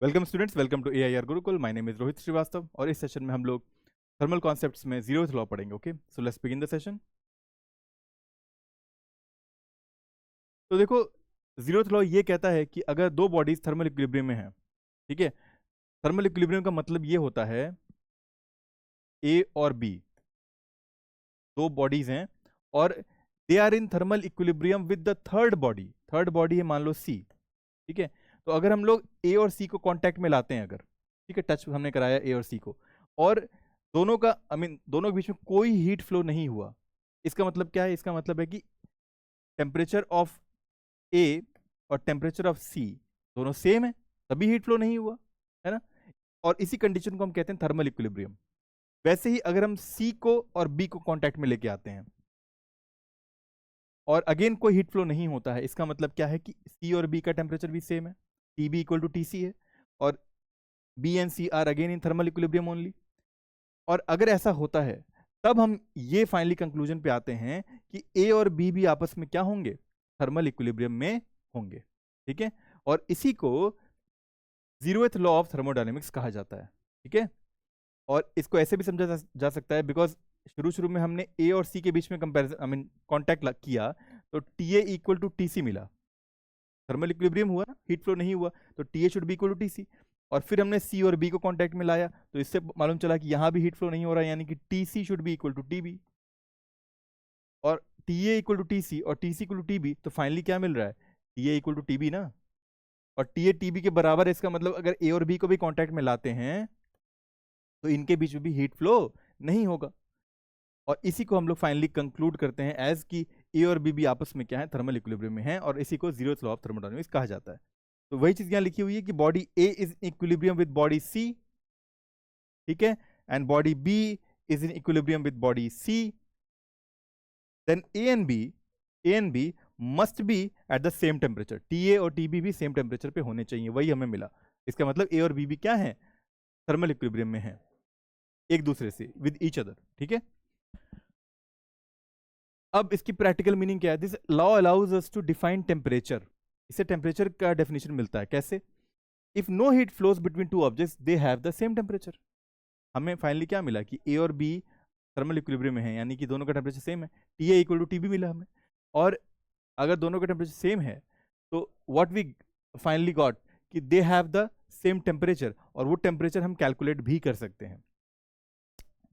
Welcome students, welcome to AIR Gurukul. My name is Rohit Srivastava और इस session में हम लोग थर्मल कॉन्सेप्ट्स में जीरोथ लॉ पढ़ेंगे। Okay, so let's begin the session. तो देखो, जीरोथ लॉ ये कहता है कि अगर दो बॉडीज थर्मल इक्विलिब्रियम में हैं, ठीक है। थर्मल इक्विलिब्रियम का मतलब ये होता है ए और बी दो बॉडीज हैं और they are in thermal equilibrium with the third body है, मान लो सी, ठीक है। तो अगर हम लोग ए और सी को कांटेक्ट में लाते हैं, अगर ठीक है, टच हमने कराया ए और सी को, और दोनों का दोनों के बीच में कोई हीट फ्लो नहीं हुआ, इसका मतलब क्या है? इसका मतलब है कि टेम्परेचर ऑफ ए और टेम्परेचर ऑफ सी दोनों सेम है, तभी हीट फ्लो नहीं हुआ, है ना। और इसी कंडीशन को हम कहते हैं थर्मल इक्विलिब्रियम। वैसे ही अगर हम सी को और बी को कांटेक्ट में लेके आते हैं और अगेन कोई हीट फ्लो नहीं होता है, इसका मतलब क्या है कि सी और बी का टेम्परेचर भी सेम है, T B equal to T C है, और B and C are again in thermal equilibrium only. और अगर ऐसा होता है तब हम ये फाइनली कंक्लूजन पे आते हैं कि ए और बी भी आपस में क्या होंगे? थर्मल इक्विलिब्रियम में होंगे, ठीक है। और इसी को जीरोथ लॉ ऑफ थर्मोडायनेमिक्स कहा जाता है, ठीक है। और इसको ऐसे भी समझा जा सकता है, बिकॉज शुरू में हमने ए और सी के बीच में कंपैरिजन कॉन्टैक्ट किया, तो T A equal to T C मिला, थर्मल इक्विलिब्रियम हुआ, हीट फ्लो नहीं हुआ, तो T A should be equal to T C. और फिर हमने सी और बी को कांटेक्ट में लाया, तो इससे मालूम चला कि यहां भी हीट फ्लो नहीं हो रहा है, यानी कि T C should be equal to T B. और T A equal to T C और T C equal to T B, तो फाइनली क्या मिल रहा है? T A equal to T B ना, और टी ए टी बी के बराबर है। इसका मतलब अगर ए और बी को भी कांटेक्ट में लाते हैं तो इनके बीच में भी हीट फ्लो नहीं होगा। और इसी को हम लोग फाइनली कंक्लूड करते हैं एज कि ए और बी भी आपस में क्या है? थर्मल इक्विलिब्रियम में है, और इसी को जीरोथ लॉ ऑफ थर्मोडायनेमिक्स कहा जाता है। तो वही चीज यहां लिखी हुई है कि body A is in equilibrium with body C, ठीक है, and body B is in equilibrium with body C, then A and B must be at the same temperature. T A और टी बी भी same temperature पे होने चाहिए, वही हमें मिला। इसका मतलब ए और बी भी क्या है? थर्मल इक्विलिब्रियम में है एक दूसरे से, विद ईच अदर, ठीक है। अब इसकी प्रैक्टिकल मीनिंग क्या है? This law allows us to define temperature. इससे टेम्परेचर का डेफिनेशन मिलता है, कैसे? If no heat flows between two objects they have the same temperature. हमें फाइनली क्या मिला कि ए और बी थर्मल इक्विलिब्रियम में है, यानी कि दोनों का टेम्परेचर सेम है, T A equal to T B मिला हमें। और अगर दोनों का टेम्परेचर सेम है तो व्हाट वी फाइनली गॉट कि दे हैव द सेम टेम्परेचर, और वो टेम्परेचर हम कैलकुलेट भी कर सकते हैं,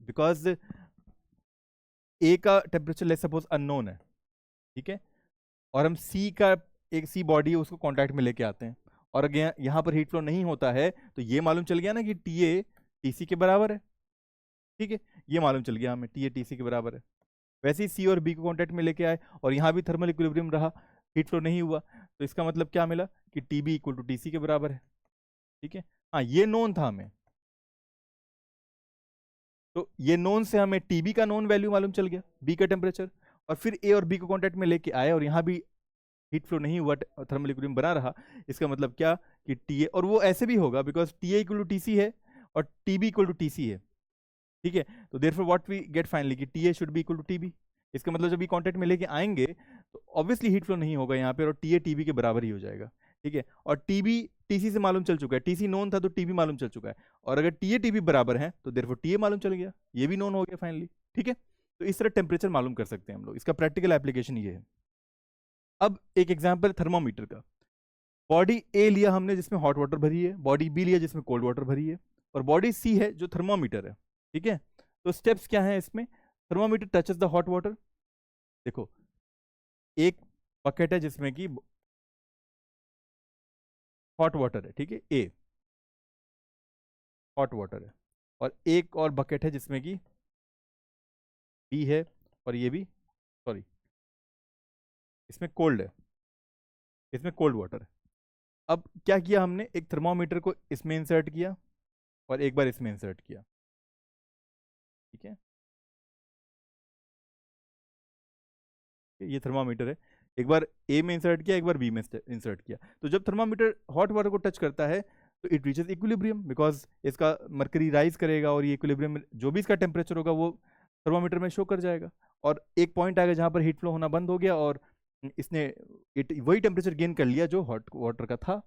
बिकॉज ए का टेम्परेचर लेट्स सपोज अननोन है, ठीक है, और हम सी का एक सी बॉडी है उसको कांटेक्ट में लेके आते हैं, और अगर यहाँ पर हीट फ्लो नहीं होता है तो ये मालूम चल गया ना कि टी ए टी सी के बराबर है, ठीक है, ये मालूम चल गया हमें टी ए टी सी के बराबर है। वैसे ही सी और बी को कांटेक्ट में लेके आए और यहाँ भी थर्मल इक्विलिब्रियम रहा, हीट फ्लो नहीं हुआ, तो इसका मतलब क्या मिला कि T B equal to T C के बराबर है, ठीक है। हाँ, ये नोन था हमें, तो ये नोन से हमें टीबी का नोन वैल्यू मालूम चल गया, बी का टेम्परेचर, और फिर ए और बी को कांटेक्ट में लेके आए और यहाँ भी हीट फ्लो नहीं हुआ, थर्मल इक्विलिब्रियम बना रहा। इसका मतलब क्या कि टी ए, और वो ऐसे भी होगा because T A equal to T C है और T B equal to T C है, ठीक है। तो therefore what we get finally कि T A should be equal to T B. इसका मतलब जब ये कांटेक्ट में लेके आएंगे तो ऑब्वियसली हीट फ्लो नहीं होगा यहाँ पे, और टी ए टी बी के बराबर ही हो जाएगा, ठीक है। और टी बी टी सी से मालूम चल चुका है, टी सी नोन था तो टी बी मालूम चल चुका है, और अगर टी ए टी बी बराबर है तो देयरफॉर टी ए मालूम चल गया, ये भी नोन हो गया फाइनली, ठीक है। तो इस तरह टेम्परेचर मालूम कर सकते हैं हम लोग, इसका प्रैक्टिकल एप्लीकेशन ये है। अब एक एग्जाम्पल थर्मोमीटर का। बॉडी ए लिया हमने जिसमें हॉट वाटर भरी है, बॉडी बी लिया जिसमें कोल्ड वाटर भरी है, और बॉडी सी है जो थर्मोमीटर है, ठीक है। तो स्टेप्स क्या है इसमें? Thermometer touches the hot water. देखो, एक बकेट है जिसमें कि हॉट वाटर है, ठीक है, ए हॉट वाटर है, और एक और बकेट है जिसमें कि बी है, और ये भी, सॉरी, इसमें कोल्ड है, इसमें कोल्ड वाटर है। अब क्या किया हमने? एक थर्मोमीटर को इसमें इंसर्ट किया और एक बार इसमें इंसर्ट किया, ठीक है, ये थर्मामीटर है, एक बार ए में इंसर्ट किया, एक बार बी में इंसर्ट किया। तो जब थर्मामीटर हॉट वाटर को टच करता है तो इट रीचेस इक्विलिब्रियम, बिकॉज इसका मर्करी राइज करेगा और ये इक्विलिब्रियम जो भी इसका टेम्परेचर होगा वो थर्मामीटर में शो कर जाएगा, और एक पॉइंट आएगा जहां पर हीट फ्लो होना बंद हो गया और इसने वही टेम्परेचर गेन कर लिया जो हॉट वाटर का था,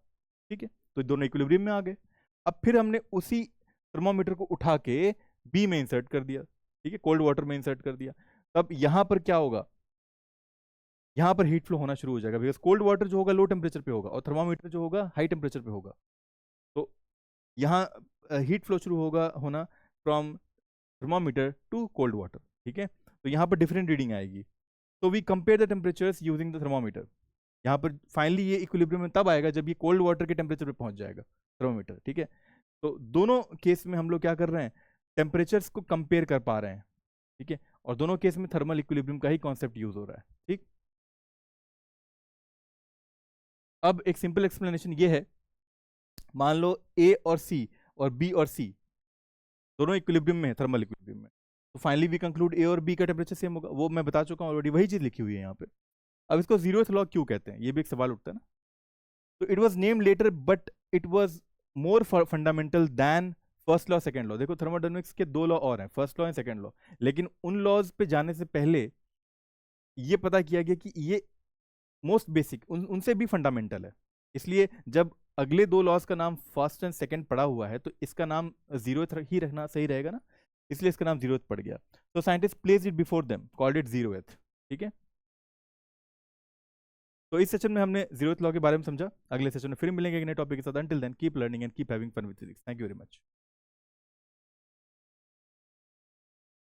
ठीक है। तो दोनों इक्विलिब्रियम में आ गए। अब फिर हमने उसी थर्मोमीटर को उठा के बी में इंसर्ट कर दिया, ठीक है, कोल्ड वाटर में इंसर्ट कर दिया। तब यहां पर क्या होगा, यहां पर हीट फ्लो होना शुरू हो जाएगा, बिकॉज कोल्ड वाटर जो होगा लो टेम्परेचर पे होगा और थर्मोमीटर जो होगा हाई टेम्परेचर पे होगा। तो यहाँ हीट फ्लो शुरू होगा होना from thermometer to cold water, ठीक है। तो यहाँ पर डिफरेंट रीडिंग आएगी। तो we compare the temperatures using the thermometer. यहाँ पर फाइनली ये इक्विलिब्रियम में तब आएगा जब ये कोल्ड वाटर के टेम्परेचर पे पहुंच जाएगा थर्मोमीटर, ठीक है। तो दोनों केस में हम लोग क्या कर रहे हैं, टेम्परेचर्स को कंपेयर कर पा रहे हैं, ठीक है, और दोनों केस में थर्मल इक्विलिब्रियम का ही कॉन्सेप्ट यूज हो रहा है, ठीक। अब एक सिंपल एक्सप्लेनेशन ये है, मान लो ए और सी और बी और सी दोनों इक्विलिब्रियम में है, थर्मल इक्विलिब्रियम में, तो फाइनली वी कंक्लूड ए और बी का टेम्परेचर सेम होगा। वो मैं बता चुका हूँ ऑलरेडी, वही चीज लिखी हुई है यहाँ पे। अब इसको जीरोथ लॉ क्यों कहते हैं, ये भी एक सवाल उठता है ना। तो it was name later but it was more fundamental than first law second law. देखो थर्मोडायनेमिक्स के दो लॉ और हैं, first law and second law, लेकिन उन लॉज पे जाने से पहले ये पता किया गया कि ये मोस्ट बेसिक उनसे भी फंडामेंटल है। इसलिए जब अगले दो लॉज का नाम फर्स्ट एंड सेकंड पड़ा हुआ है तो इसका नाम जीरोथ ही रखना सही रहेगा ना, इसलिए इसका नाम जीरोथ पड़ गया। तो scientist place it before them, called it zeroth, ठीक है। तो इस सेशन में हमने जीरोथ लॉ के बारे में समझा। अगले सेशन में फिर मिलेंगे एक नए टॉपिक के साथ। Until then keep learning and keep having fun with physics. Thank you very much.